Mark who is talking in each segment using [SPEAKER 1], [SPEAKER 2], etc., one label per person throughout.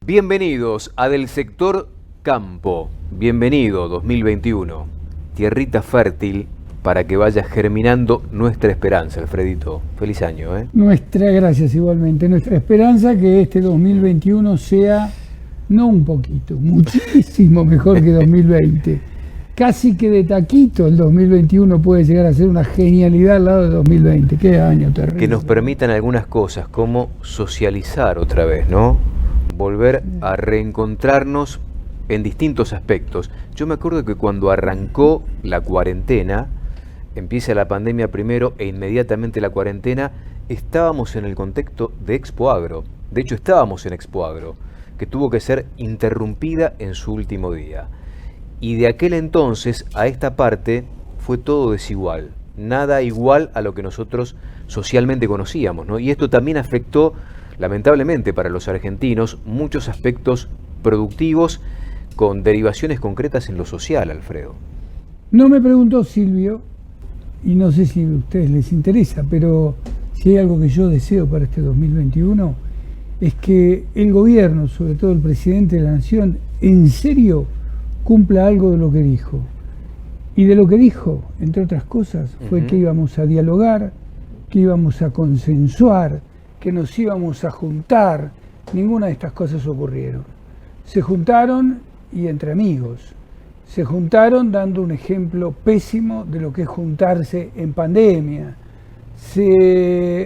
[SPEAKER 1] Bienvenidos a Del Sector Campo. Bienvenido 2021. Tierrita fértil para que vaya germinando nuestra esperanza, Alfredito. Feliz año, ¿eh?
[SPEAKER 2] Gracias igualmente. Nuestra esperanza que este 2021 sea, no un poquito, muchísimo mejor que 2020. Casi que de taquito el 2021 puede llegar a ser una genialidad al lado de 2020. Qué año terrible.
[SPEAKER 1] Que nos permitan algunas cosas, como socializar otra vez, ¿no? Volver a reencontrarnos en distintos aspectos. Yo me acuerdo que cuando arrancó la cuarentena, empieza la pandemia primero e inmediatamente la cuarentena, estábamos en el contexto de Expo Agro. De hecho, estábamos en Expo Agro, que tuvo que ser interrumpida en su último día. Y de aquel entonces a esta parte fue todo desigual. Nada igual a lo que nosotros socialmente conocíamos, ¿no? Y esto también afectó, lamentablemente para los argentinos, muchos aspectos productivos con derivaciones concretas en lo social, Alfredo.
[SPEAKER 2] No me preguntó Silvio, y no sé si a ustedes les interesa, pero si hay algo que yo deseo para este 2021, es que el gobierno, sobre todo el presidente de la Nación, en serio cumpla algo de lo que dijo. Y de lo que dijo, entre otras cosas, fue que íbamos a dialogar, que íbamos a consensuar, que nos íbamos a juntar. Ninguna de estas cosas ocurrieron. Se juntaron y entre amigos. Se juntaron dando un ejemplo pésimo de lo que es juntarse en pandemia.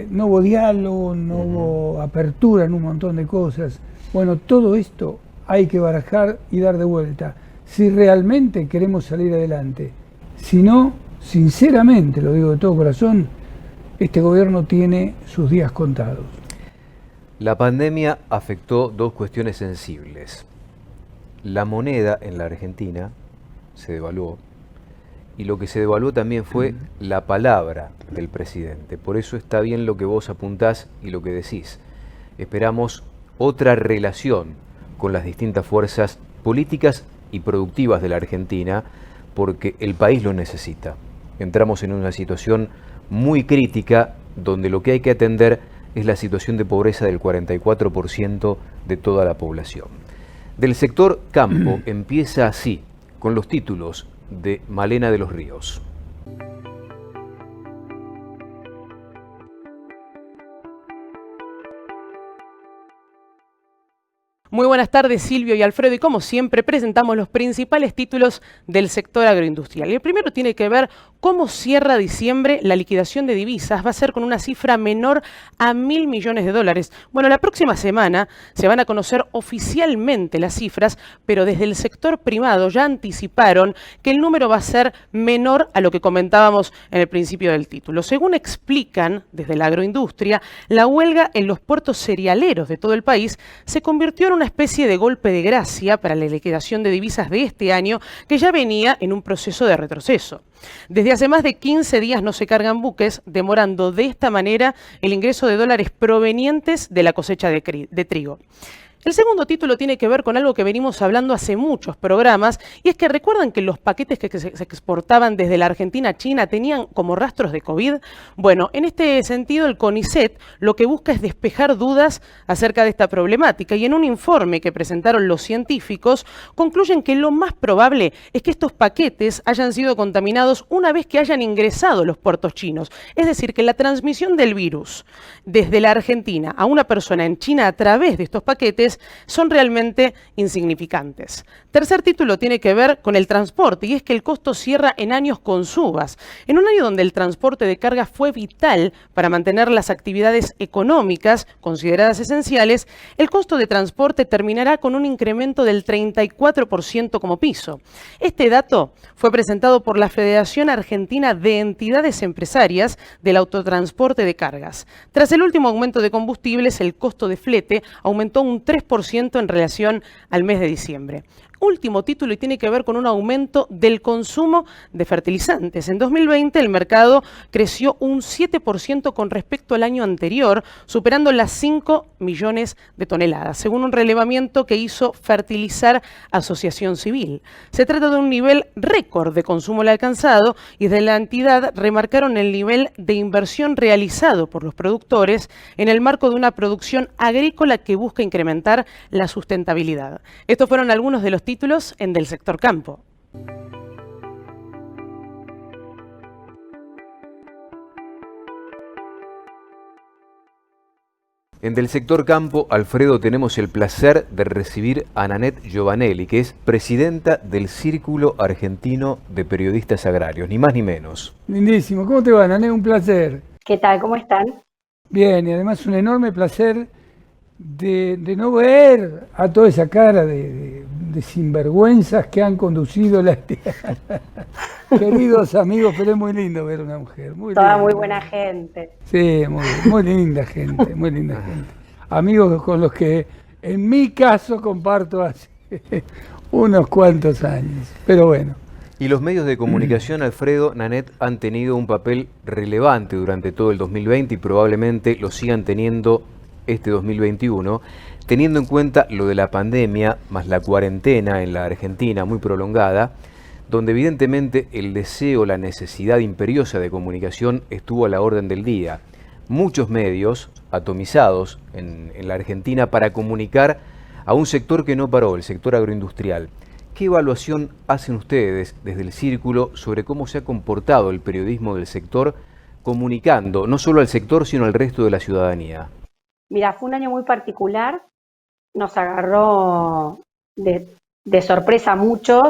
[SPEAKER 2] No hubo diálogo, no hubo apertura en un montón de cosas. Bueno, todo esto hay que barajar y dar de vuelta si realmente queremos salir adelante. Si no, sinceramente, lo digo de todo corazón, este gobierno tiene sus días contados.
[SPEAKER 1] La pandemia afectó dos cuestiones sensibles. La moneda en la Argentina se devaluó y lo que se devaluó también fue la palabra del presidente. Por eso está bien lo que vos apuntás y lo que decís. Esperamos otra relación con las distintas fuerzas políticas y productivas de la Argentina porque el país lo necesita. Entramos en una situación muy crítica donde lo que hay que atender es la situación de pobreza del 44% de toda la población. Del sector campo empieza así, con los títulos de Malena de los Ríos.
[SPEAKER 3] Muy buenas tardes, Silvio y Alfredo, y como siempre presentamos los principales títulos del sector agroindustrial. Y el primero tiene que ver cómo cierra diciembre la liquidación de divisas. Va a ser con una cifra menor a 1.000 millones de dólares. Bueno, la próxima semana se van a conocer oficialmente las cifras, pero desde el sector privado ya anticiparon que el número va a ser menor a lo que comentábamos en el principio del título. Según explican desde la agroindustria, la huelga en los puertos cerealeros de todo el país se convirtió en una especie de golpe de gracia para la liquidación de divisas de este año, que ya venía en un proceso de retroceso. Desde hace más de 15 días no se cargan buques, demorando de esta manera el ingreso de dólares provenientes de la cosecha de trigo. El segundo título tiene que ver con algo que venimos hablando hace muchos programas, y es que recuerdan que los paquetes que se exportaban desde la Argentina a China tenían como rastros de COVID. Bueno, en este sentido el CONICET lo que busca es despejar dudas acerca de esta problemática, y en un informe que presentaron los científicos concluyen que lo más probable es que estos paquetes hayan sido contaminados una vez que hayan ingresado a los puertos chinos. Es decir, que la transmisión del virus desde la Argentina a una persona en China a través de estos paquetes son realmente insignificantes. Tercer título tiene que ver con el transporte, y es que el costo cierra en años con subas. En un año donde el transporte de carga fue vital para mantener las actividades económicas consideradas esenciales, el costo de transporte terminará con un incremento del 34% como piso. Este dato fue presentado por la Federación Argentina de Entidades Empresarias del Autotransporte de Cargas. Tras el último aumento de combustibles, el costo de flete aumentó un 3% en relación al mes de diciembre. Último título, y tiene que ver con un aumento del consumo de fertilizantes. En 2020 el mercado creció un 7% con respecto al año anterior, superando las 5 millones de toneladas, según un relevamiento que hizo Fertilizar Asociación Civil. Se trata de un nivel récord de consumo alcanzado, y desde la entidad remarcaron el nivel de inversión realizado por los productores en el marco de una producción agrícola que busca incrementar garantizar la sustentabilidad. Estos fueron algunos de los títulos en Del Sector Campo.
[SPEAKER 1] En Del Sector Campo, Alfredo, tenemos el placer de recibir a Nanette Giovanelli, que es presidenta del Círculo Argentino de Periodistas Agrarios, ni más ni menos.
[SPEAKER 2] Lindísimo. ¿Cómo te va, Nané? Un placer.
[SPEAKER 4] ¿Qué tal? ¿Cómo están?
[SPEAKER 2] Bien, y además un enorme placer de no ver a toda esa cara de sinvergüenzas que han conducido la Queridos amigos, pero es muy lindo ver una mujer.
[SPEAKER 4] Toda muy buena gente.
[SPEAKER 2] Sí, muy linda gente, muy linda gente. Amigos con los que en mi caso comparto hace unos cuantos años, pero bueno.
[SPEAKER 1] Y los medios de comunicación, Alfredo, Nanette, han tenido un papel relevante durante todo el 2020 y probablemente lo sigan teniendo este 2021, teniendo en cuenta lo de la pandemia, más la cuarentena en la Argentina muy prolongada, donde evidentemente el deseo, la necesidad imperiosa de comunicación estuvo a la orden del día. Muchos medios atomizados en la Argentina para comunicar a un sector que no paró, el sector agroindustrial. ¿Qué evaluación hacen ustedes desde el Círculo sobre cómo se ha comportado el periodismo del sector comunicando no solo al sector sino al resto de la ciudadanía?
[SPEAKER 4] Mira, fue un año muy particular, nos agarró de sorpresa a muchos.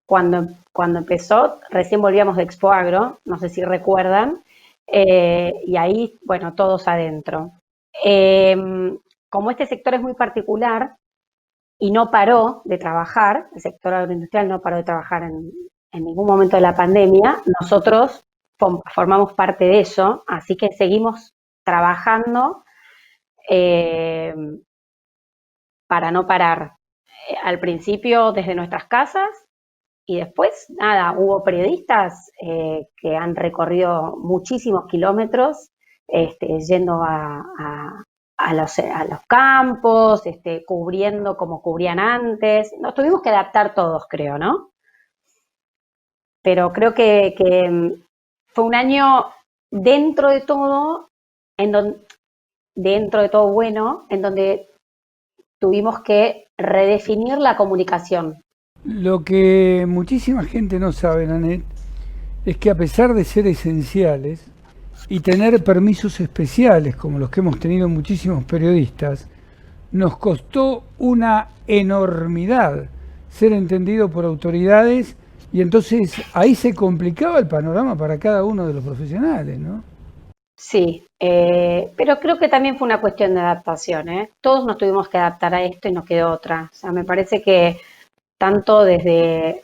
[SPEAKER 4] Cuando empezó, recién volvíamos de Expo Agro, no sé si recuerdan, y ahí, bueno, todos adentro. Como este sector es muy particular y no paró de trabajar, el sector agroindustrial no paró de trabajar en ningún momento de la pandemia, nosotros formamos parte de eso, así que seguimos trabajando para no parar. Al principio desde nuestras casas y después, nada, hubo periodistas que han recorrido muchísimos kilómetros yendo a los campos, cubriendo como cubrían antes. Nos tuvimos que adaptar todos, creo, ¿no? Pero creo que fue un año dentro de todo bueno, en donde tuvimos que redefinir la comunicación.
[SPEAKER 2] Lo que muchísima gente no sabe, Nanette, es que a pesar de ser esenciales y tener permisos especiales, como los que hemos tenido muchísimos periodistas, nos costó una enormidad ser entendido por autoridades y entonces ahí se complicaba el panorama para cada uno de los profesionales, ¿no?
[SPEAKER 4] Sí, pero creo que también fue una cuestión de adaptación, ¿eh? Todos nos tuvimos que adaptar a esto y no quedó otra. O sea, me parece que tanto desde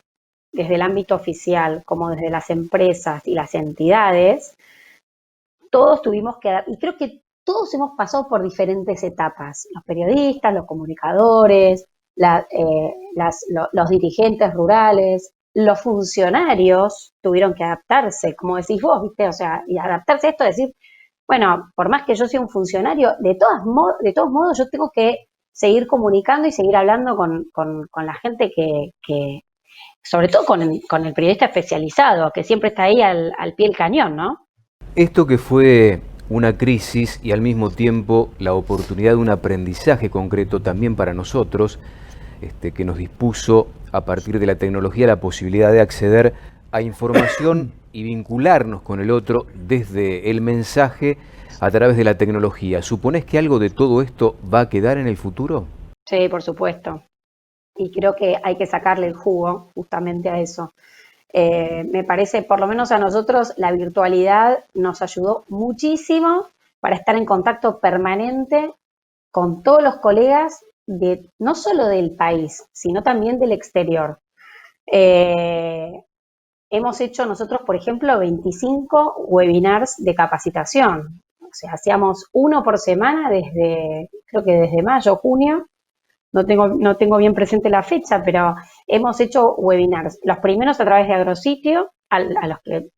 [SPEAKER 4] el ámbito oficial como desde las empresas y las entidades, todos tuvimos que adaptar. Y creo que todos hemos pasado por diferentes etapas. Los periodistas, los comunicadores, los dirigentes rurales, los funcionarios tuvieron que adaptarse, como decís vos, ¿viste? O sea, y adaptarse a esto, decir, bueno, por más que yo sea un funcionario, de todos modos yo tengo que seguir comunicando y seguir hablando con la gente que sobre todo con el periodista especializado, que siempre está ahí al pie del cañón, ¿no?
[SPEAKER 1] Esto que fue una crisis y al mismo tiempo la oportunidad de un aprendizaje concreto también para nosotros, que nos dispuso a partir de la tecnología la posibilidad de acceder a información y vincularnos con el otro desde el mensaje a través de la tecnología. ¿Suponés que algo de todo esto va a quedar en el futuro?
[SPEAKER 4] Sí, por supuesto. Y creo que hay que sacarle el jugo justamente a eso. Me parece, por lo menos a nosotros, la virtualidad nos ayudó muchísimo para estar en contacto permanente con todos los colegas no solo del país, sino también del exterior. Hemos hecho nosotros, por ejemplo, 25 webinars de capacitación. O sea, hacíamos uno por semana creo que desde mayo, junio. No tengo bien presente la fecha, pero hemos hecho webinars. Los primeros a través de Agrositio, a los que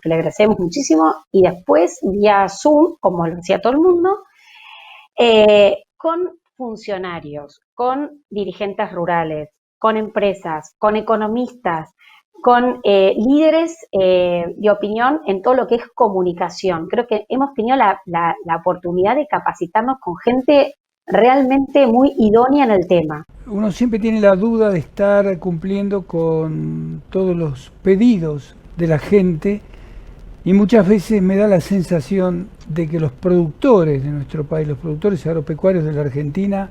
[SPEAKER 4] le agradecemos muchísimo, y después vía Zoom, como lo hacía todo el mundo, con funcionarios, con dirigentes rurales, con empresas, con economistas, con líderes de opinión en todo lo que es comunicación. Creo que hemos tenido la oportunidad de capacitarnos con gente realmente muy idónea en el tema.
[SPEAKER 2] Uno siempre tiene la duda de estar cumpliendo con todos los pedidos de la gente y muchas veces me da la sensación de que los productores de nuestro país, los productores agropecuarios de la Argentina,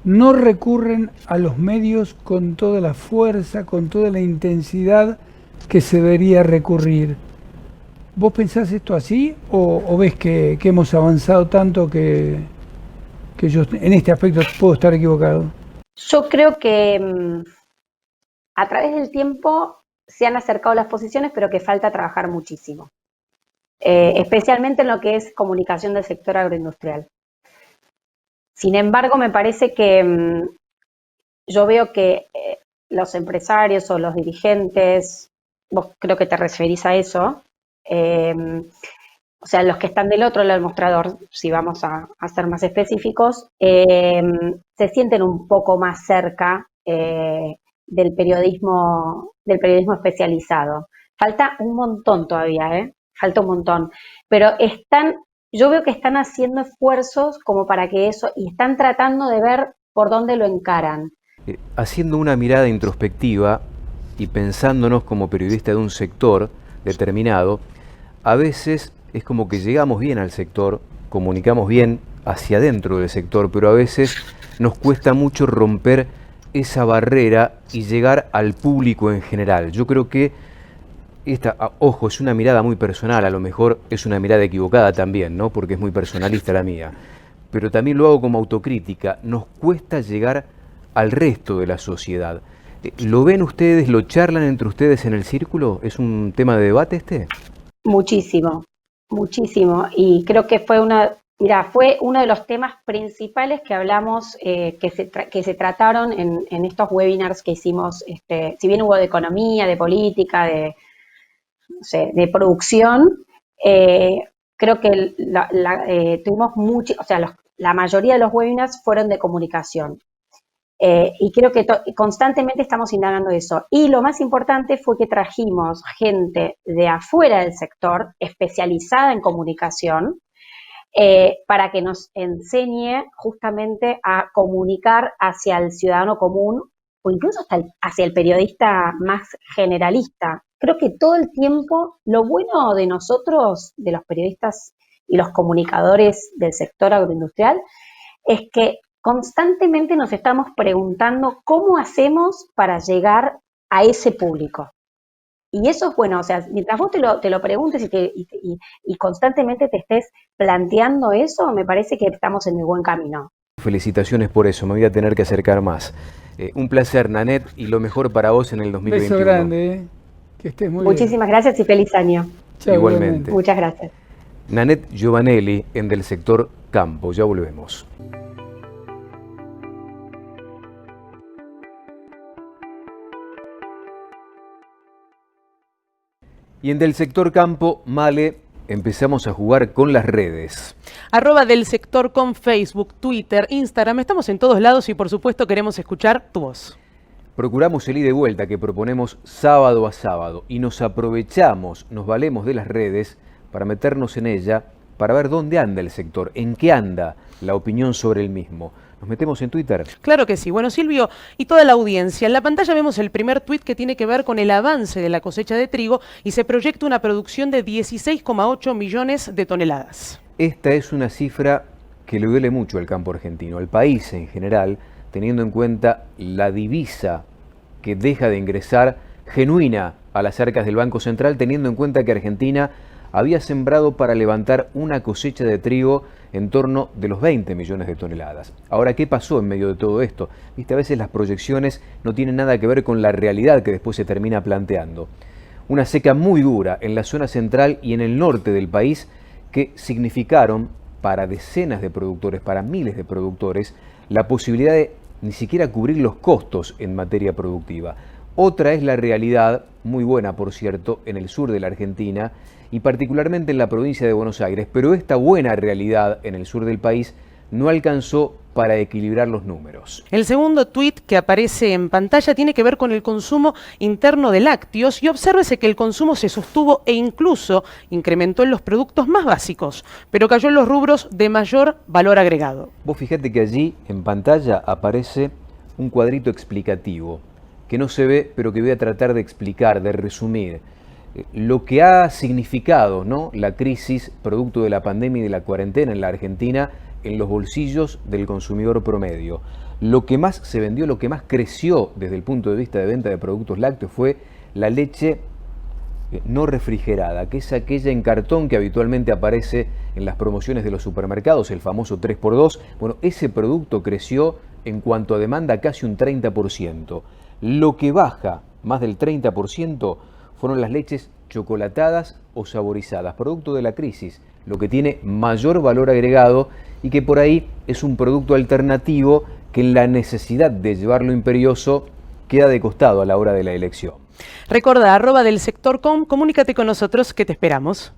[SPEAKER 2] no recurren a los medios con toda la fuerza, con toda la intensidad que se debería recurrir. ¿Vos pensás esto así o ves que hemos avanzado tanto que yo en este aspecto puedo estar equivocado?
[SPEAKER 4] Yo creo que a través del tiempo se han acercado las posiciones, pero que falta trabajar muchísimo, especialmente en lo que es comunicación del sector agroindustrial. Sin embargo, me parece que yo veo que los empresarios o los dirigentes, vos creo que te referís a eso, o sea, los que están del otro lado del mostrador, si vamos a ser más específicos, se sienten un poco más cerca del periodismo especializado. Falta un montón todavía, falta un montón, pero yo veo que están haciendo esfuerzos como para que eso, y están tratando de ver por dónde lo encaran.
[SPEAKER 1] Haciendo una mirada introspectiva y pensándonos como periodista de un sector determinado, a veces es como que llegamos bien al sector, comunicamos bien hacia adentro del sector, pero a veces nos cuesta mucho romper esa barrera y llegar al público en general. Yo creo que ojo, es una mirada muy personal, a lo mejor es una mirada equivocada también, ¿no? Porque es muy personalista la mía, pero también lo hago como autocrítica. Nos cuesta llegar al resto de la sociedad. ¿Lo ven ustedes, lo charlan entre ustedes en el círculo? ¿Es un tema de debate este?
[SPEAKER 4] Muchísimo, muchísimo. Y creo que fue uno de los temas principales que hablamos, que se trataron en estos webinars que hicimos. Si bien hubo de economía, de política, de producción, creo que tuvimos la mayoría de los webinars fueron de comunicación. Y creo que constantemente estamos indagando eso. Y lo más importante fue que trajimos gente de afuera del sector, especializada en comunicación, para que nos enseñe justamente a comunicar hacia el ciudadano común o incluso hasta hacia el periodista más generalista. Creo que todo el tiempo, lo bueno de nosotros, de los periodistas y los comunicadores del sector agroindustrial, es que constantemente nos estamos preguntando cómo hacemos para llegar a ese público. Y eso es bueno, o sea, mientras vos te lo preguntes y constantemente te estés planteando eso, me parece que estamos en el buen camino.
[SPEAKER 1] Felicitaciones por eso, me voy a tener que acercar más. Un placer, Nanette, y lo mejor para vos en el 2021.
[SPEAKER 2] Beso grande, que estés muy
[SPEAKER 4] Muchísimas gracias y feliz año.
[SPEAKER 2] Chao,
[SPEAKER 1] igualmente.
[SPEAKER 4] Muchas gracias.
[SPEAKER 1] Nanette Giovanelli, en Del Sector Campo. Ya volvemos. Y en Del Sector Campo, Male, empezamos a jugar con las redes.
[SPEAKER 3] @Del Sector con Facebook, Twitter, Instagram. Estamos en todos lados y por supuesto queremos escuchar tu voz.
[SPEAKER 1] Procuramos el ida y vuelta que proponemos sábado a sábado y nos valemos de las redes para meternos en ella, para ver dónde anda el sector, en qué anda la opinión sobre el mismo. ¿Nos metemos en Twitter?
[SPEAKER 3] Claro que sí. Bueno, Silvio y toda la audiencia, en la pantalla vemos el primer tuit que tiene que ver con el avance de la cosecha de trigo y se proyecta una producción de 16,8 millones de toneladas.
[SPEAKER 1] Esta es una cifra que le duele mucho al campo argentino, al país en general, teniendo en cuenta la divisa que deja de ingresar genuina a las arcas del Banco Central, teniendo en cuenta que Argentina había sembrado para levantar una cosecha de trigo en torno de los 20 millones de toneladas. Ahora, ¿qué pasó en medio de todo esto? Viste, a veces las proyecciones no tienen nada que ver con la realidad que después se termina planteando. Una seca muy dura en la zona central y en el norte del país que significaron para decenas de productores, para miles de productores, la posibilidad de ni siquiera cubrir los costos en materia productiva. Otra es la realidad, muy buena por cierto, en el sur de la Argentina, y particularmente en la provincia de Buenos Aires, pero esta buena realidad en el sur del país no alcanzó para equilibrar los números.
[SPEAKER 3] El segundo tuit que aparece en pantalla tiene que ver con el consumo interno de lácteos y obsérvese que el consumo se sostuvo e incluso incrementó en los productos más básicos, pero cayó en los rubros de mayor valor agregado.
[SPEAKER 1] Vos fijate que allí en pantalla aparece un cuadrito explicativo que no se ve, pero que voy a tratar de explicar, de resumir lo que ha significado, ¿no?, la crisis producto de la pandemia y de la cuarentena en la Argentina en los bolsillos del consumidor promedio. Lo que más se vendió, lo que más creció desde el punto de vista de venta de productos lácteos fue la leche no refrigerada, que es aquella en cartón que habitualmente aparece en las promociones de los supermercados, el famoso 3x2. Bueno, ese producto creció en cuanto a demanda casi un 30%. Lo que baja más del 30% fueron las leches chocolatadas o saborizadas, producto de la crisis, lo que tiene mayor valor agregado y que por ahí es un producto alternativo que en la necesidad de llevarlo imperioso queda de costado a la hora de la elección.
[SPEAKER 3] Recuerda, @delsector.com, comunícate con nosotros que te esperamos.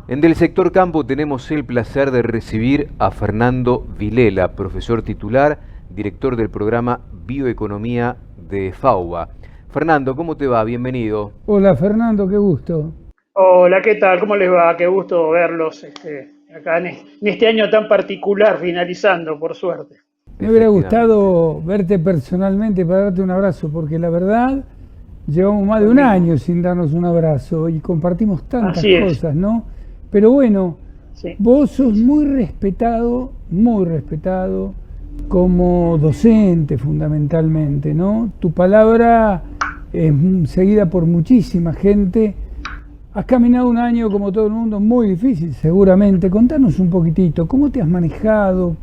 [SPEAKER 1] En Del Sector Campo tenemos el placer de recibir a Fernando Vilela, profesor titular, director del programa Bioeconomía de FAUBA. Fernando, ¿cómo te va? Bienvenido.
[SPEAKER 2] Hola Fernando, qué gusto.
[SPEAKER 5] Hola, ¿qué tal? ¿Cómo les va? Qué gusto verlos acá en este año tan particular, finalizando, por suerte.
[SPEAKER 2] Me hubiera gustado verte personalmente para darte un abrazo, porque la verdad, llevamos más de un año sin darnos un abrazo y compartimos tantas cosas, ¿no? Pero bueno, sí, vos sos muy respetado como docente fundamentalmente, ¿no? Tu palabra es seguida por muchísima gente. Has caminado un año, como todo el mundo, muy difícil seguramente. Contanos un poquitito, ¿cómo te has manejado?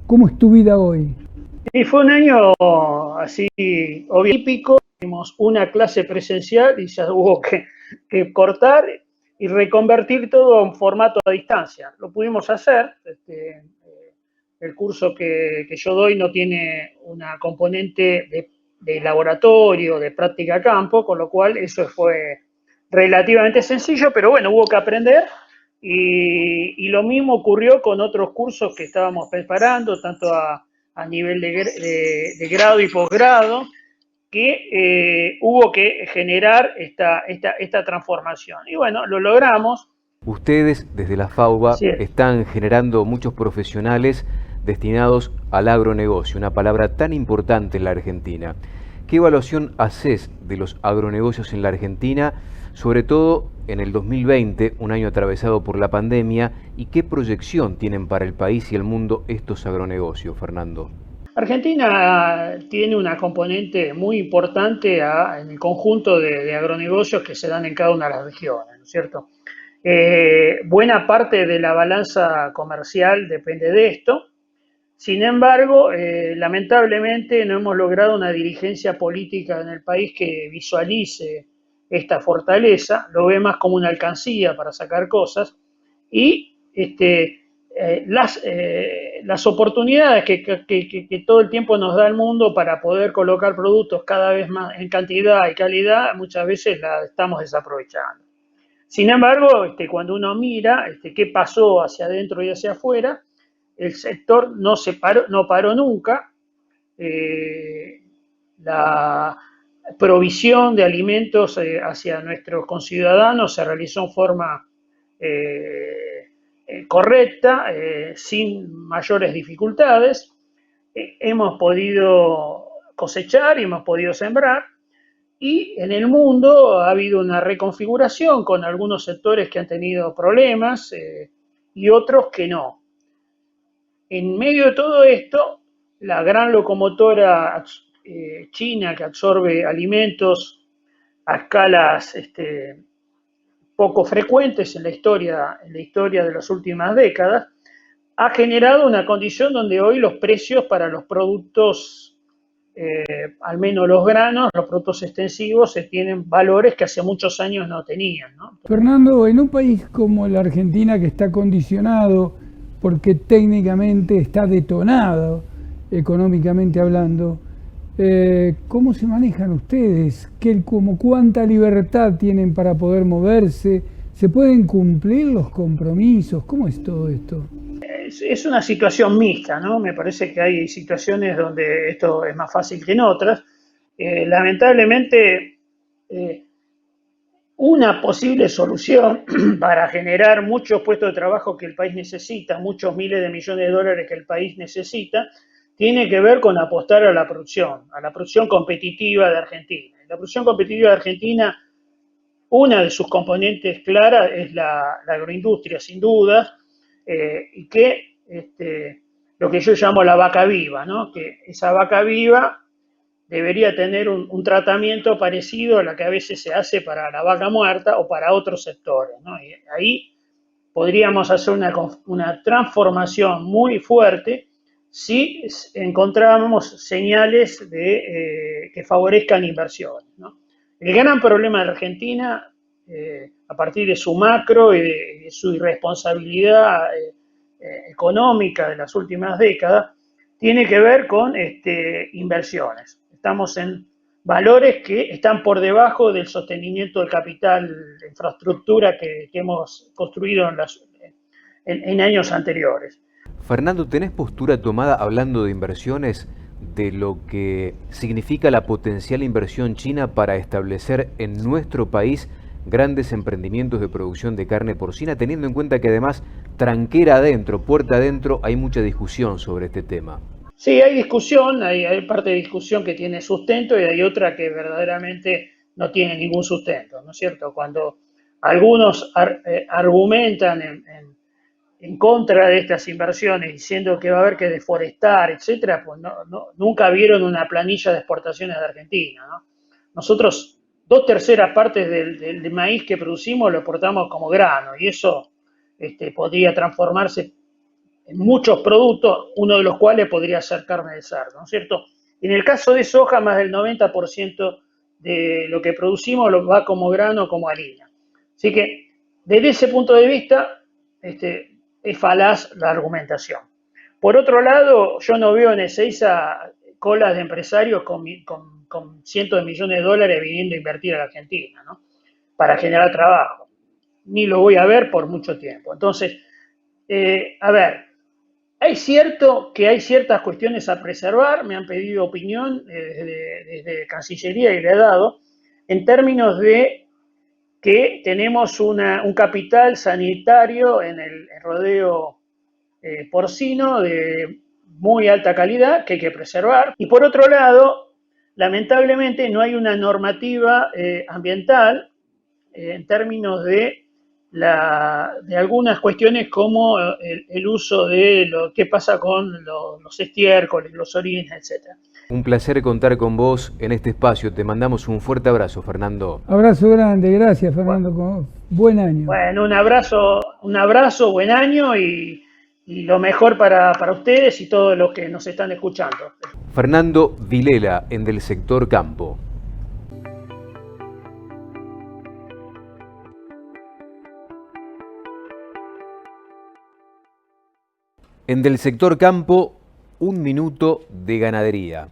[SPEAKER 2] ¿Cómo es tu vida hoy?
[SPEAKER 5] Y fue un año así, típico. Tuvimos una clase presencial y ya hubo que cortar y reconvertir todo a un formato a distancia. Lo pudimos hacer. El curso que yo doy no tiene una componente de laboratorio, de práctica a campo, con lo cual eso fue relativamente sencillo, pero bueno, hubo que aprender. Y lo mismo ocurrió con otros cursos que estábamos preparando, tanto a nivel de grado y posgrado, que hubo que generar esta transformación. Y bueno, lo logramos.
[SPEAKER 1] Ustedes desde la FAUBA están generando muchos profesionales destinados al agronegocio, una palabra tan importante en la Argentina. ¿Qué evaluación haces de los agronegocios en la Argentina, sobre todo en el 2020, un año atravesado por la pandemia, y qué proyección tienen para el país y el mundo estos agronegocios, Fernando?
[SPEAKER 5] Argentina tiene una componente muy importante en el conjunto de agronegocios que se dan en cada una de las regiones, ¿no es cierto? Buena parte de la balanza comercial depende de esto. Sin embargo, lamentablemente no hemos logrado una dirigencia política en el país que visualice esta fortaleza, lo ve más como una alcancía para sacar cosas, y las oportunidades que todo el tiempo nos da el mundo para poder colocar productos cada vez más en cantidad y calidad, muchas veces las estamos desaprovechando. Sin embargo, cuando uno mira qué pasó hacia adentro y hacia afuera, el sector no paró nunca. La provisión de alimentos hacia nuestros conciudadanos se realizó en forma correcta, sin mayores dificultades. Hemos podido cosechar y hemos podido sembrar. Y en el mundo ha habido una reconfiguración con algunos sectores que han tenido problemas y otros que no. En medio de todo esto, la gran locomotora China, que absorbe alimentos a escalas poco frecuentes en la historia de las últimas décadas, ha generado una condición donde hoy los precios para los productos, al menos los granos, los productos extensivos, tienen valores que hace muchos años no tenían, ¿no?
[SPEAKER 2] Fernando, en un país como la Argentina, que está condicionado porque técnicamente está detonado, económicamente hablando. ¿Cómo se manejan ustedes? ¿Cuánta libertad tienen para poder moverse? ¿Se pueden cumplir los compromisos? ¿Cómo es todo esto?
[SPEAKER 5] Es una situación mixta, ¿no? Me parece que hay situaciones donde esto es más fácil que en otras. Lamentablemente, una posible solución para generar muchos puestos de trabajo que el país necesita, muchos miles de millones de dólares que el país necesita, tiene que ver con apostar a la producción competitiva de Argentina. La producción competitiva de Argentina, una de sus componentes claras es la agroindustria, sin duda, y que lo que yo llamo la vaca viva, ¿no? Que esa vaca viva debería tener un tratamiento parecido a la que a veces se hace para la vaca muerta o para otros sectores, ¿no? Y ahí podríamos hacer una transformación muy fuerte si encontramos señales que favorezcan inversiones, ¿no? El gran problema de Argentina, a partir de su macro y de su irresponsabilidad económica de las últimas décadas, tiene que ver con inversiones. Estamos en valores que están por debajo del sostenimiento del capital de infraestructura que hemos construido en años anteriores.
[SPEAKER 1] Fernando, ¿tenés postura tomada hablando de inversiones, de lo que significa la potencial inversión china para establecer en nuestro país grandes emprendimientos de producción de carne porcina, teniendo en cuenta que además, tranquera adentro, puerta adentro, hay mucha discusión sobre este tema?
[SPEAKER 5] Sí, hay discusión, hay parte de discusión que tiene sustento y hay otra que verdaderamente no tiene ningún sustento, ¿no es cierto? Cuando algunos argumentan en contra de estas inversiones, diciendo que va a haber que deforestar, etcétera, pues nunca vieron una planilla de exportaciones de Argentina, ¿no? Nosotros 2/3 partes del maíz que producimos lo exportamos como grano y eso podría transformarse en muchos productos, uno de los cuales podría ser carne de cerdo, ¿no es cierto? En el caso de soja, más del 90% de lo que producimos va como grano, como harina. Así que, desde ese punto de vista, es falaz la argumentación. Por otro lado, yo no veo en Ezeiza colas de empresarios con cientos de millones de dólares viniendo a invertir a la Argentina, ¿no? Para generar trabajo. Ni lo voy a ver por mucho tiempo. Entonces, a ver, es cierto que hay ciertas cuestiones a preservar, me han pedido opinión desde Cancillería y le he dado, en términos de que tenemos un capital sanitario en el rodeo porcino de muy alta calidad que hay que preservar. Y por otro lado, lamentablemente no hay una normativa ambiental en términos de algunas cuestiones como el uso de qué pasa con los estiércoles, los orines, etc.
[SPEAKER 1] Un placer contar con vos en este espacio. Te mandamos un fuerte abrazo, Fernando.
[SPEAKER 2] Abrazo grande, gracias, Fernando. Buen año.
[SPEAKER 5] Bueno, un abrazo, buen año y lo mejor para ustedes y todos los que nos están escuchando.
[SPEAKER 1] Fernando Vilela, en Del Sector Campo. En Del Sector Campo, un minuto de ganadería.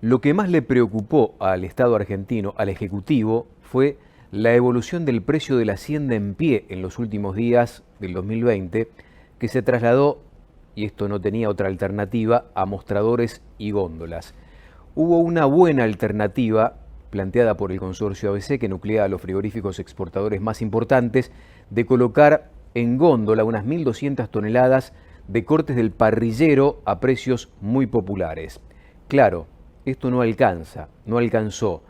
[SPEAKER 1] Lo que más le preocupó al Estado argentino, al Ejecutivo, fue la evolución del precio de la hacienda en pie en los últimos días del 2020, que se trasladó, y esto no tenía otra alternativa, a mostradores y góndolas. Hubo una buena alternativa planteada por el consorcio ABC, que nuclea a los frigoríficos exportadores más importantes, de colocar en góndola unas 1.200 toneladas de cortes del parrillero a precios muy populares. Claro, esto no alcanzó.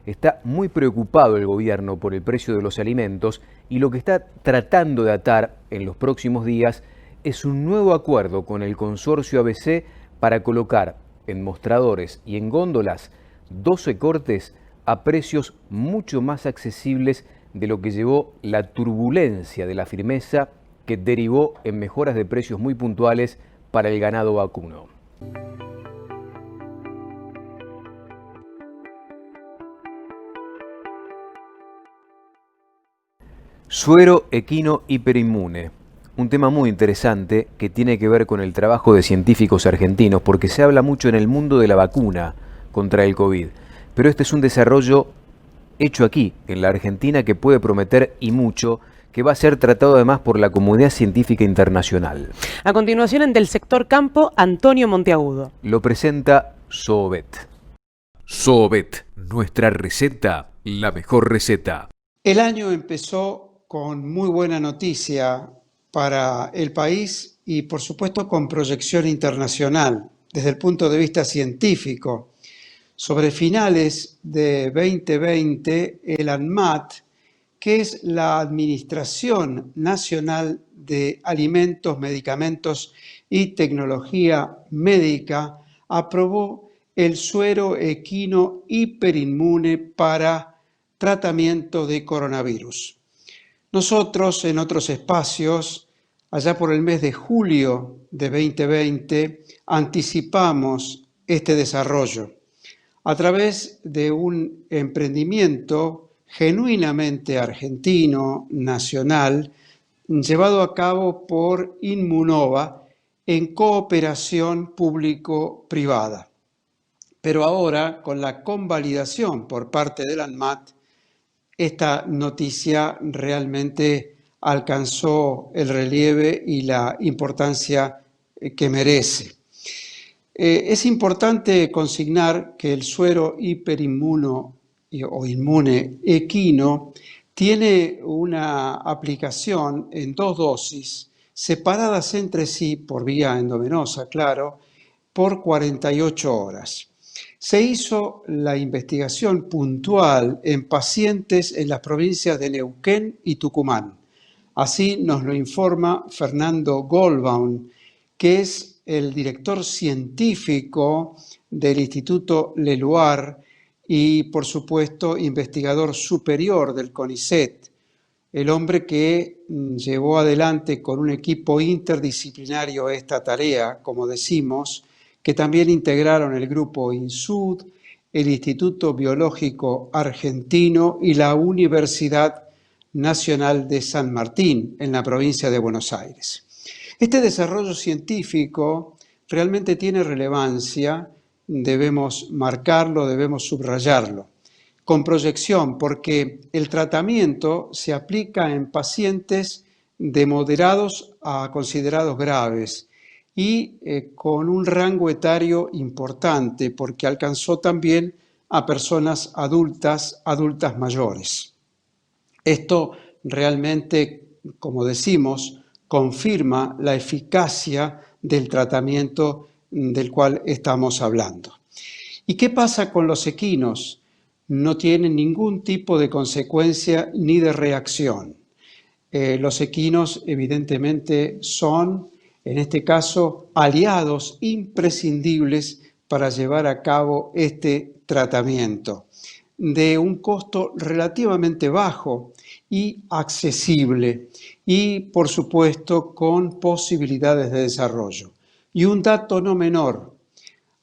[SPEAKER 1] Está muy preocupado el gobierno por el precio de los alimentos y lo que está tratando de atar en los próximos días es un nuevo acuerdo con el consorcio ABC para colocar en mostradores y en góndolas 12 cortes a precios mucho más accesibles de lo que llevó la turbulencia de la firmeza que derivó en mejoras de precios muy puntuales para el ganado vacuno. Suero equino hiperinmune, un tema muy interesante que tiene que ver con el trabajo de científicos argentinos, porque se habla mucho en el mundo de la vacuna contra el COVID, pero este es un desarrollo hecho aquí, en la Argentina, que puede prometer y mucho, que va a ser tratado además por la comunidad científica internacional.
[SPEAKER 3] A continuación, en Del Sector Campo, Antonio Monteagudo.
[SPEAKER 1] Lo presenta Zoobet.
[SPEAKER 6] Zoobet, nuestra receta, la mejor receta.
[SPEAKER 7] El año empezó con muy buena noticia para el país y por supuesto con proyección internacional desde el punto de vista científico. Sobre finales de 2020, el ANMAT, que es la Administración Nacional de Alimentos, Medicamentos y Tecnología Médica, aprobó el suero equino hiperinmune para tratamiento de coronavirus. Nosotros, en otros espacios, allá por el mes de julio de 2020, anticipamos este desarrollo a través de un emprendimiento genuinamente argentino, nacional, llevado a cabo por Inmunova en cooperación público-privada. Pero ahora, con la convalidación por parte del ANMAT, esta noticia realmente alcanzó el relieve y la importancia que merece. Es importante consignar que el suero hiperinmuno o inmune equino tiene una aplicación en 2 dosis separadas entre sí por vía endovenosa, claro, por 48 horas. Se hizo la investigación puntual en pacientes en las provincias de Neuquén y Tucumán. Así nos lo informa Fernando Goldbaum, que es el director científico del Instituto Leluar y, por supuesto, investigador superior del CONICET, el hombre que llevó adelante con un equipo interdisciplinario esta tarea, como decimos, que también integraron el grupo INSUD, el Instituto Biológico Argentino y la Universidad Nacional de San Martín, en la provincia de Buenos Aires. Este desarrollo científico realmente tiene relevancia, debemos marcarlo, debemos subrayarlo, con proyección, porque el tratamiento se aplica en pacientes de moderados a considerados graves y con un rango etario importante, porque alcanzó también a personas adultas mayores. Esto realmente, como decimos, confirma la eficacia del tratamiento del cual estamos hablando. ¿Y qué pasa con los equinos? No tienen ningún tipo de consecuencia ni de reacción. Los equinos evidentemente son, en este caso, aliados imprescindibles para llevar a cabo este tratamiento de un costo relativamente bajo y accesible y, por supuesto, con posibilidades de desarrollo. Y un dato no menor,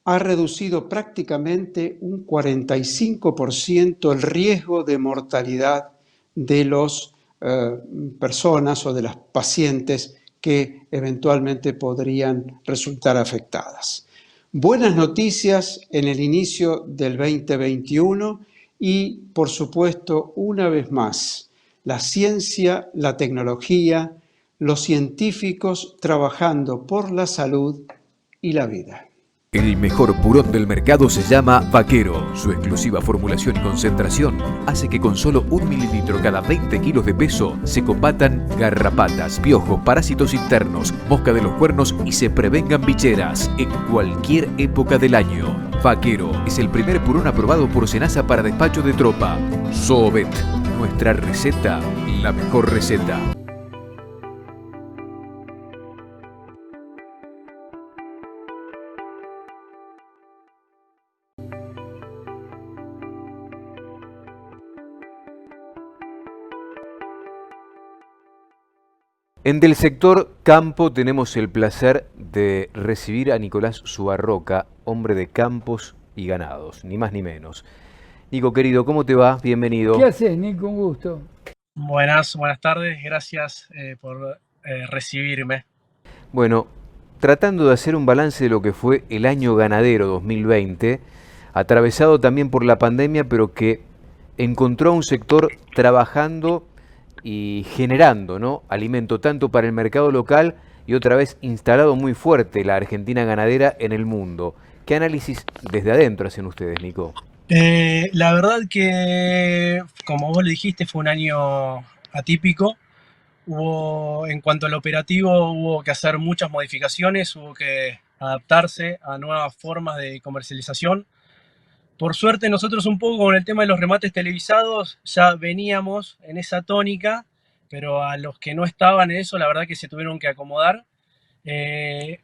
[SPEAKER 7] ha reducido prácticamente un 45% el riesgo de mortalidad de las personas o de las pacientes que eventualmente podrían resultar afectadas. Buenas noticias en el inicio del 2021 y, por supuesto, una vez más, la ciencia, la tecnología, los científicos trabajando por la salud y la vida.
[SPEAKER 6] El mejor purón del mercado se llama Vaquero. Su exclusiva formulación y concentración hace que con solo 1 mililitro cada 20 kilos de peso se combatan garrapatas, piojos, parásitos internos, mosca de los cuernos y se prevengan bicheras en cualquier época del año. Vaquero es el primer purón aprobado por Senasa para despacho de tropa. Zoobet, nuestra receta, la mejor receta.
[SPEAKER 1] En Del Sector Campo tenemos el placer de recibir a Nicolás Zubarroca, hombre de campos y ganados, ni más ni menos. Nico, querido, ¿cómo te va? Bienvenido.
[SPEAKER 2] ¿Qué haces, Nico? Un gusto.
[SPEAKER 8] Buenas tardes, gracias por recibirme.
[SPEAKER 1] Bueno, tratando de hacer un balance de lo que fue el año ganadero 2020, atravesado también por la pandemia, pero que encontró a un sector trabajando y generando, ¿no?, alimento tanto para el mercado local y otra vez instalado muy fuerte la Argentina ganadera en el mundo. ¿Qué análisis desde adentro hacen ustedes, Nico?
[SPEAKER 8] La verdad que, como vos lo dijiste, fue un año atípico. En cuanto al operativo, hubo que hacer muchas modificaciones, hubo que adaptarse a nuevas formas de comercialización. Por suerte, nosotros un poco con el tema de los remates televisados ya veníamos en esa tónica, pero a los que no estaban en eso, la verdad que se tuvieron que acomodar. Eh,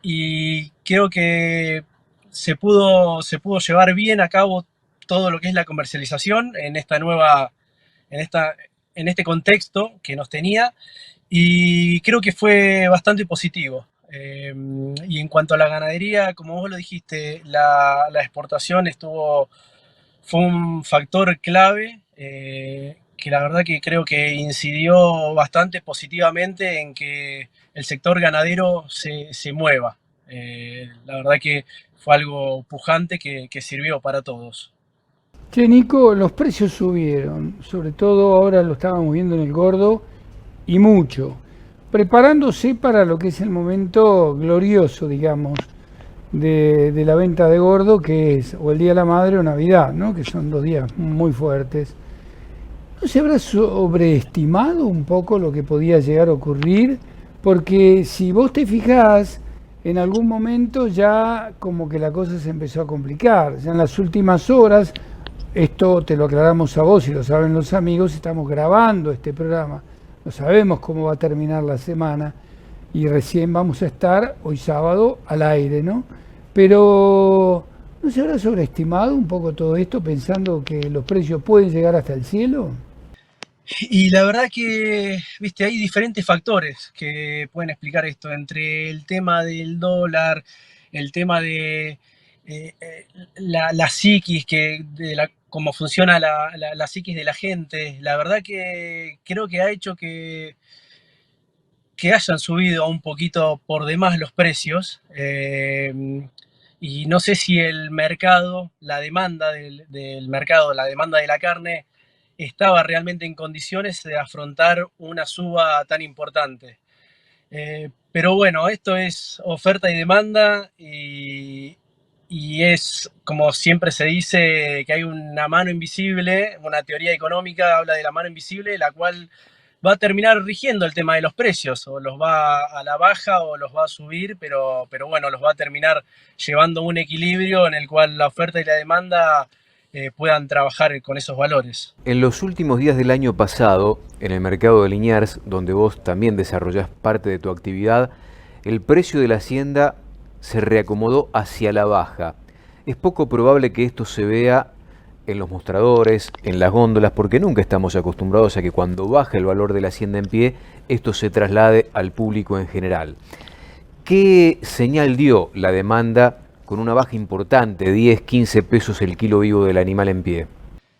[SPEAKER 8] y creo que se pudo llevar bien a cabo todo lo que es la comercialización en esta nueva, en esta, en este contexto que nos tenía, y creo que fue bastante positivo. Y en cuanto a la ganadería, como vos lo dijiste, la exportación fue un factor clave, que la verdad que creo que incidió bastante positivamente en que el sector ganadero se mueva. La verdad que fue algo pujante que sirvió para todos.
[SPEAKER 2] Che, Nico, los precios subieron, sobre todo ahora lo estábamos viendo en el gordo, y mucho, preparándose para lo que es el momento glorioso, digamos, de la venta de gordo, que es o el Día de la Madre o Navidad, ¿no?, que son 2 días muy fuertes. ¿No se habrá sobreestimado un poco lo que podía llegar a ocurrir? Porque si vos te fijás, en algún momento ya como que la cosa se empezó a complicar. Ya en las últimas horas, esto te lo aclaramos a vos y lo saben los amigos, estamos grabando este programa, no sabemos cómo va a terminar la semana y recién vamos a estar hoy sábado al aire, ¿no? Pero ¿no se habrá sobreestimado un poco todo esto pensando que los precios pueden llegar hasta el cielo?
[SPEAKER 8] Y la verdad que, viste, hay diferentes factores que pueden explicar esto, entre el tema del dólar, el tema de la psiquis, cómo funciona la psiquis de la gente. La verdad que creo que ha hecho que hayan subido un poquito por demás los precios. Y no sé si el mercado, la demanda del mercado, la demanda de la carne, estaba realmente en condiciones de afrontar una suba tan importante. Pero bueno, esto es oferta y demanda, y es como siempre se dice que hay una mano invisible, una teoría económica habla de la mano invisible, la cual va a terminar rigiendo el tema de los precios, o los va a la baja o los va a subir, pero bueno, los va a terminar llevando a un equilibrio en el cual la oferta y la demanda puedan trabajar con esos valores.
[SPEAKER 1] En los últimos días del año pasado, en el mercado de Liniers, donde vos también desarrollás parte de tu actividad, el precio de la hacienda se reacomodó hacia la baja. Es poco probable que esto se vea en los mostradores, en las góndolas, porque nunca estamos acostumbrados a que cuando baja el valor de la hacienda en pie, esto se traslade al público en general. ¿Qué señal dio la demanda con una baja importante, 10, 15 pesos el kilo vivo del animal en pie?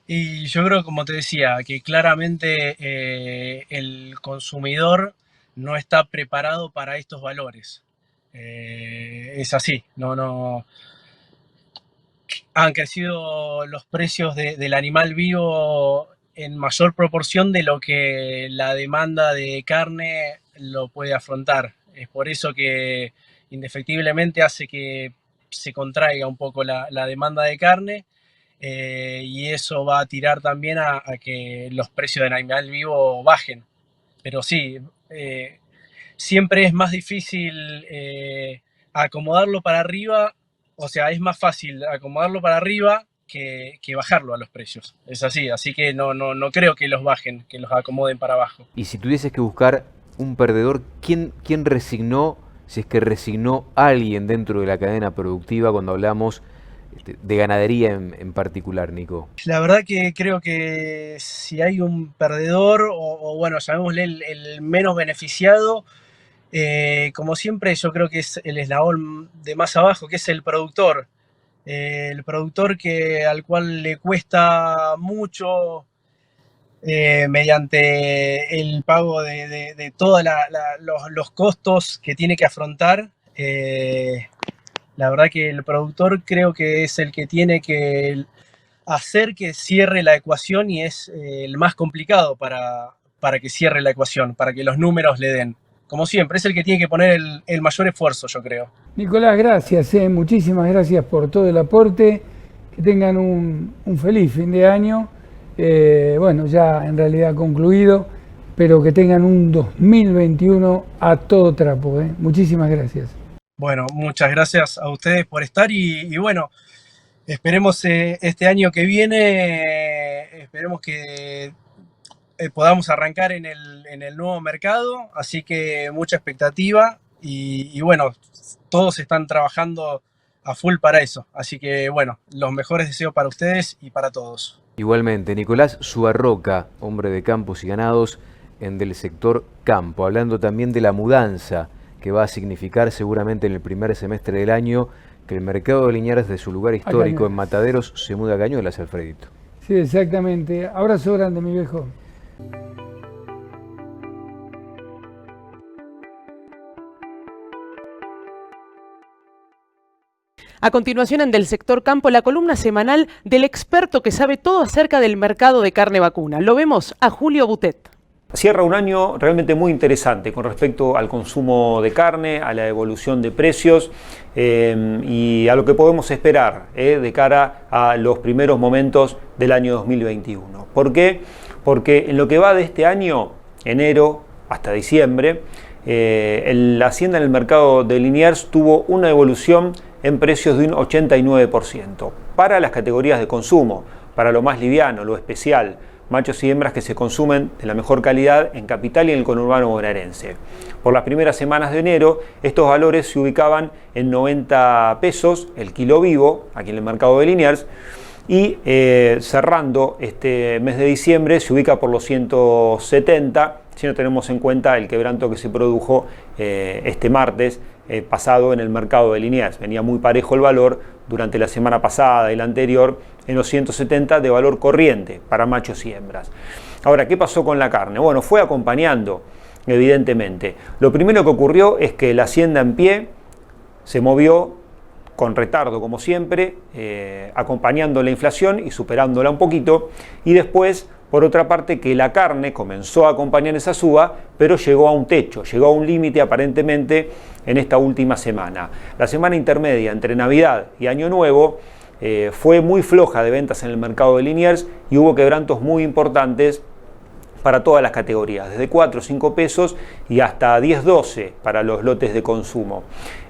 [SPEAKER 8] Y yo creo, como te decía, que claramente el consumidor no está preparado para estos valores. Es así, no. Han crecido los precios del animal vivo en mayor proporción de lo que la demanda de carne lo puede afrontar. Es por eso que indefectiblemente hace que se contraiga un poco la demanda de carne, y eso va a tirar también a que los precios del animal vivo bajen. Pero sí, siempre es más difícil acomodarlo para arriba. O sea, es más fácil acomodarlo para arriba que bajarlo a los precios. Es así que no creo que los bajen, que los acomoden para abajo.
[SPEAKER 1] Y si tuvieses que buscar un perdedor, ¿quién resignó, si es que resignó alguien dentro de la cadena productiva cuando hablamos de ganadería en particular, Nico?
[SPEAKER 8] La verdad que creo que si hay un perdedor, o bueno, llamémosle el menos beneficiado, como siempre, yo creo que es el eslabón de más abajo, que es el productor. El productor al cual le cuesta mucho mediante el pago de todos los costos que tiene que afrontar. La verdad que el productor creo que es el que tiene que hacer que cierre la ecuación y es el más complicado para que cierre la ecuación, para que los números le den. Como siempre, es el que tiene que poner el mayor esfuerzo, yo creo.
[SPEAKER 2] Nicolás, gracias, muchísimas gracias por todo el aporte. Que tengan un feliz fin de año. Bueno, ya en realidad concluido, pero que tengan un 2021 a todo trapo. Muchísimas gracias.
[SPEAKER 8] Bueno, muchas gracias a ustedes por estar y bueno, esperemos este año que viene, esperemos que podamos arrancar en el nuevo mercado, así que mucha expectativa y bueno, todos están trabajando a full para eso, así que bueno, los mejores deseos para ustedes y para todos.
[SPEAKER 1] Igualmente, Nicolás Suarroca, hombre de campos y ganados en del sector campo, hablando también de la mudanza que va a significar seguramente en el primer semestre del año que el mercado de Liniers de su lugar histórico en Mataderos se muda a Cañuelas, Alfredito.
[SPEAKER 2] Sí, exactamente. Abrazo grande, mi viejo.
[SPEAKER 3] A continuación, en Del Sector Campo, la columna semanal del experto que sabe todo acerca del mercado de carne vacuna. Lo vemos a Julio Butet.
[SPEAKER 9] Cierra un año realmente muy interesante con respecto al consumo de carne, a la evolución de precios y a lo que podemos esperar de cara a los primeros momentos del año 2021. ¿Por qué? Porque en lo que va de este año, enero hasta diciembre, la hacienda en el mercado de Liniers tuvo una evolución en precios de un 89% para las categorías de consumo, para lo más liviano, lo especial, machos y hembras que se consumen de la mejor calidad en capital y en el conurbano bonaerense. Por las primeras semanas de enero, estos valores se ubicaban en 90 pesos el kilo vivo, aquí en el mercado de Liniers, y cerrando este mes de diciembre se ubica por los 170, si no tenemos en cuenta el quebranto que se produjo este martes pasado en el mercado de Liniers. Venía muy parejo el valor durante la semana pasada y la anterior en los 170 de valor corriente para machos y hembras. Ahora, ¿qué pasó con la carne? Bueno, fue acompañando, evidentemente. Lo primero que ocurrió es que la hacienda en pie se movió con retardo, como siempre, acompañando la inflación y superándola un poquito, y después, por otra parte, que la carne comenzó a acompañar esa suba, pero llegó a un techo, llegó a un límite aparentemente en esta última semana. La semana intermedia entre Navidad y Año Nuevo fue muy floja de ventas en el mercado de Liniers y hubo quebrantos muy importantes para todas las categorías, desde 4 o 5 pesos y hasta 10, 12 para los lotes de consumo.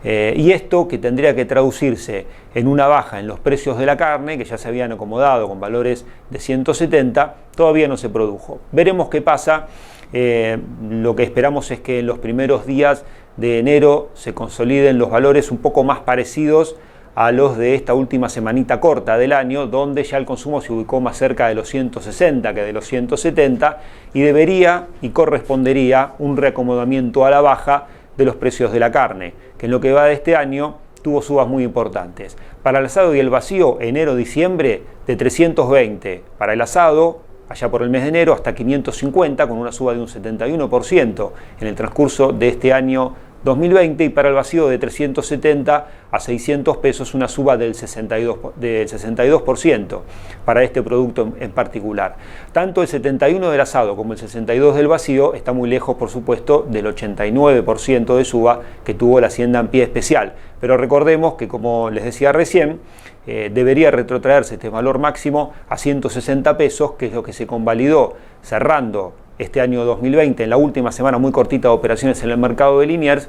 [SPEAKER 9] Y esto que tendría que traducirse en una baja en los precios de la carne, que ya se habían acomodado con valores de 170, todavía no se produjo. Veremos qué pasa. Lo que esperamos es que en los primeros días de enero se consoliden los valores un poco más parecidos a los de esta última semanita corta del año, donde ya el consumo se ubicó más cerca de los 160 que de los 170 y debería y correspondería un reacomodamiento a la baja de los precios de la carne, que en lo que va de este año tuvo subas muy importantes. Para el asado y el vacío, enero-diciembre, de 320 para el asado, allá por el mes de enero, hasta 550, con una suba de un 71% en el transcurso de este año 2020, y para el vacío de 370 a 600 pesos, una suba del 62% para este producto en particular. Tanto el 71 del asado como el 62 del vacío está muy lejos, por supuesto, del 89% de suba que tuvo la hacienda en pie especial. Pero recordemos que, como les decía recién, debería retrotraerse este valor máximo a 160 pesos, que es lo que se convalidó cerrando este año 2020, en la última semana muy cortita de operaciones en el mercado de Liniers,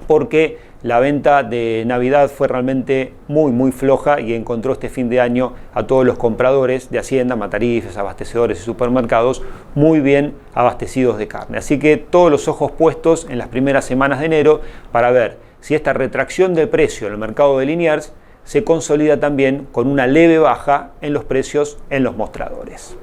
[SPEAKER 9] porque la venta de Navidad fue realmente muy floja y encontró este fin de año a todos los compradores de hacienda, matarifes, abastecedores y supermercados muy bien abastecidos de carne. Así que todos los ojos puestos en las primeras semanas de enero para ver si esta retracción del precio en el mercado de Liniers se consolida también con una leve baja en los precios en los mostradores.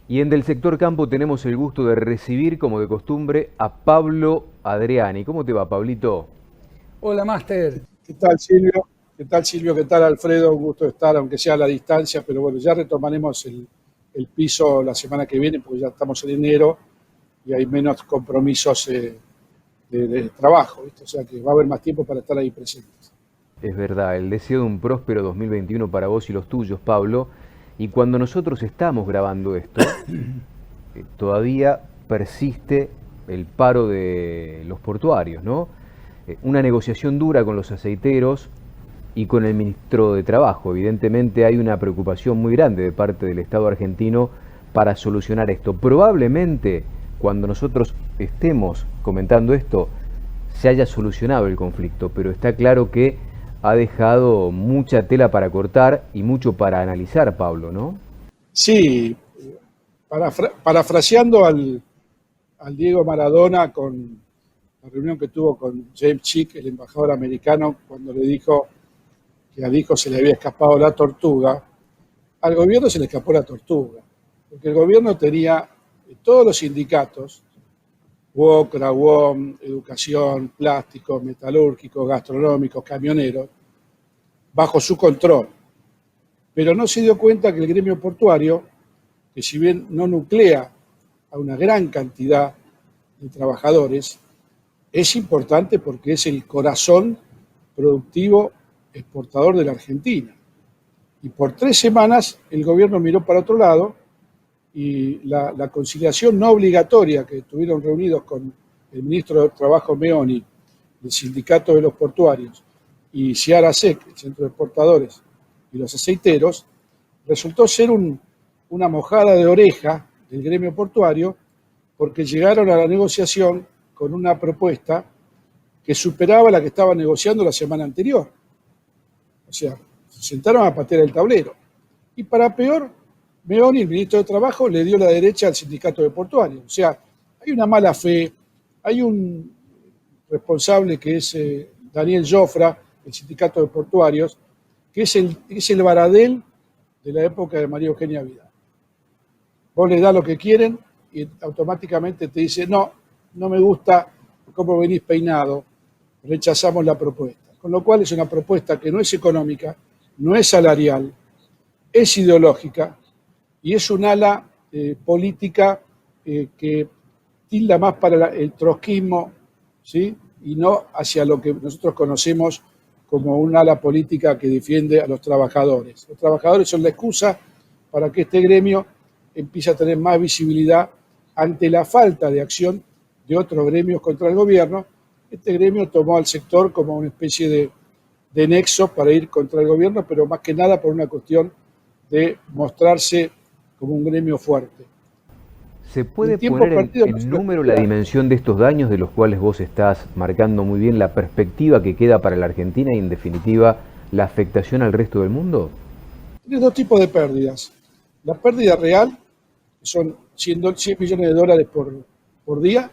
[SPEAKER 1] Y en Del Sector Campo tenemos el gusto de recibir, como de costumbre, a Pablo Adriani. ¿Cómo te va, Pablito?
[SPEAKER 2] Hola, Máster.
[SPEAKER 10] ¿Qué tal, Silvio? ¿Qué tal, Silvio? ¿Qué tal, Alfredo? Un gusto estar, aunque sea a la distancia, pero bueno, ya retomaremos el piso la semana que viene, porque ya estamos en enero y hay menos compromisos de trabajo, ¿viste? O sea que va a haber más tiempo para estar ahí presentes.
[SPEAKER 1] Es verdad, el deseo de un próspero 2021 para vos y los tuyos, Pablo. Y cuando nosotros estamos grabando esto, todavía persiste el paro de los portuarios, ¿no? Una negociación dura con los aceiteros y con el ministro de Trabajo. Evidentemente hay una preocupación muy grande de parte del Estado argentino para solucionar esto. Probablemente cuando nosotros estemos comentando esto se haya solucionado el conflicto, pero está claro que ha dejado mucha tela para cortar y mucho para analizar, Pablo, ¿no?
[SPEAKER 10] Sí, parafraseando al Diego Maradona con la reunión que tuvo con James Chick, el embajador americano, cuando le dijo que al hijo se le había escapado la tortuga, al gobierno se le escapó la tortuga, porque el gobierno tenía todos los sindicatos, UOCRA, UOM, educación, plásticos, metalúrgicos, gastronómicos, camioneros, bajo su control. Pero no se dio cuenta que el gremio portuario, que si bien no nuclea a una gran cantidad de trabajadores, es importante porque es el corazón productivo exportador de la Argentina. Y por 3 semanas el gobierno miró para otro lado y la conciliación no obligatoria que estuvieron reunidos con el ministro de Trabajo Meoni, el sindicato de los portuarios, y Ciara-Sec, el centro de exportadores, y los aceiteros, resultó ser una mojada de oreja del gremio portuario porque llegaron a la negociación con una propuesta que superaba la que estaban negociando la semana anterior. O sea, se sentaron a patear el tablero. Y para peor, Meoni, el ministro de Trabajo, le dio la derecha al sindicato de portuarios. O sea, hay una mala fe, hay un responsable que es Daniel Jofra, el sindicato de portuarios, que es el Baradel de la época de María Eugenia Vidal. Vos le das lo que quieren y automáticamente te dice, no me gusta cómo venís peinado, rechazamos la propuesta. Con lo cual es una propuesta que no es económica, no es salarial, es ideológica y es un ala política que tilda más para el trotskismo, ¿sí? Y no hacia lo que nosotros conocemos como un ala política que defiende a los trabajadores. Los trabajadores son la excusa para que este gremio empiece a tener más visibilidad ante la falta de acción de otros gremios contra el gobierno. Este gremio tomó al sector como una especie de nexo para ir contra el gobierno, pero más que nada por una cuestión de mostrarse como un gremio fuerte.
[SPEAKER 1] ¿Se puede poner en número la dimensión de estos daños de los cuales vos estás marcando muy bien la perspectiva que queda para la Argentina y en definitiva la afectación al resto del mundo?
[SPEAKER 10] Tienes 2 tipos de pérdidas. La pérdida real, que son 100 millones de dólares por día,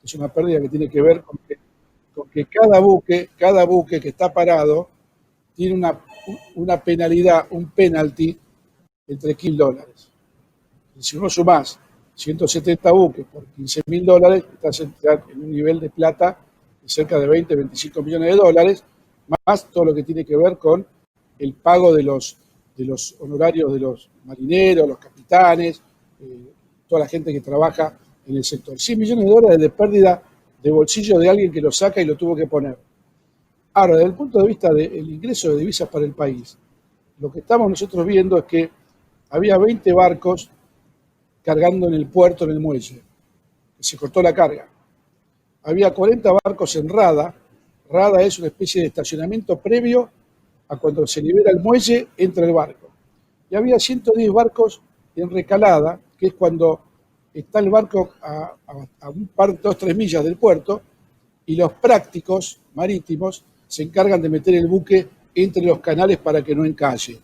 [SPEAKER 10] es una pérdida que tiene que ver con que cada buque que está parado tiene una penalidad, un penalty entre $15. Si uno sumás 170 buques por $15.000, estás en un nivel de plata de cerca de 25 millones de dólares, más todo lo que tiene que ver con el pago de los honorarios de los marineros, los capitanes, toda la gente que trabaja en el sector. 100 millones de dólares de pérdida de bolsillo de alguien que lo saca y lo tuvo que poner. Ahora, desde el punto de vista del ingreso de divisas para el país, lo que estamos nosotros viendo es que había 20 barcos cargando en el puerto, en el muelle, que se cortó la carga. Había 40 barcos en rada. Rada es una especie de estacionamiento previo a cuando se libera el muelle, entra el barco. Y había 110 barcos en recalada, que es cuando está el barco a 2-3 millas del puerto, y los prácticos marítimos se encargan de meter el buque entre los canales para que no encalle.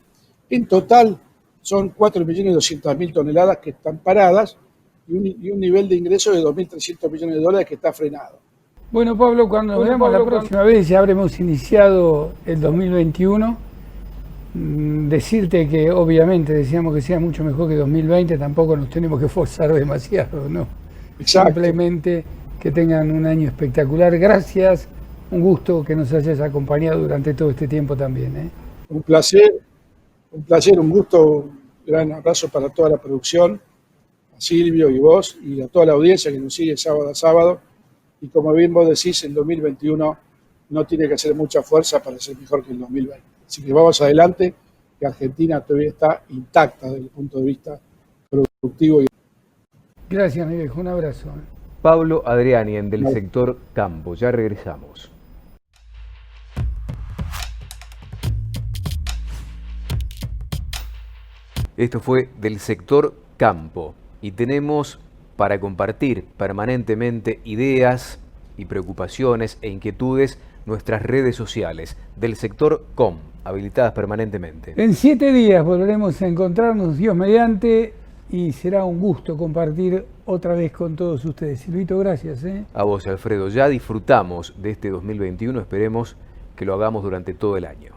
[SPEAKER 10] En total son 4.200.000 toneladas que están paradas y un nivel de ingreso de 2.300 millones de dólares que está frenado.
[SPEAKER 2] Bueno, Pablo, cuando nos veamos la próxima vez ya habremos iniciado el 2021. Decirte que obviamente deseamos que sea mucho mejor que 2020, tampoco nos tenemos que forzar demasiado, ¿no?
[SPEAKER 10] Exacto.
[SPEAKER 2] Simplemente que tengan un año espectacular. Gracias, un gusto que nos hayas acompañado durante todo este tiempo también, ¿eh?
[SPEAKER 10] Un placer, un gusto, un gran abrazo para toda la producción, a Silvio y vos y a toda la audiencia que nos sigue sábado a sábado. Y como bien vos decís, el 2021 no tiene que hacer mucha fuerza para ser mejor que el 2020. Así que vamos adelante, que Argentina todavía está intacta desde el punto de vista productivo.
[SPEAKER 2] Gracias, mi viejo, un abrazo.
[SPEAKER 1] Pablo Adriani, del sector campo. Ya regresamos. Esto fue del sector campo y tenemos para compartir permanentemente ideas y preocupaciones e inquietudes nuestras redes sociales del sector com, habilitadas permanentemente.
[SPEAKER 2] En 7 días volveremos a encontrarnos, Dios mediante, y será un gusto compartir otra vez con todos ustedes. Silvito, gracias.
[SPEAKER 1] A vos, Alfredo. Ya disfrutamos de este 2021, esperemos que lo hagamos durante todo el año.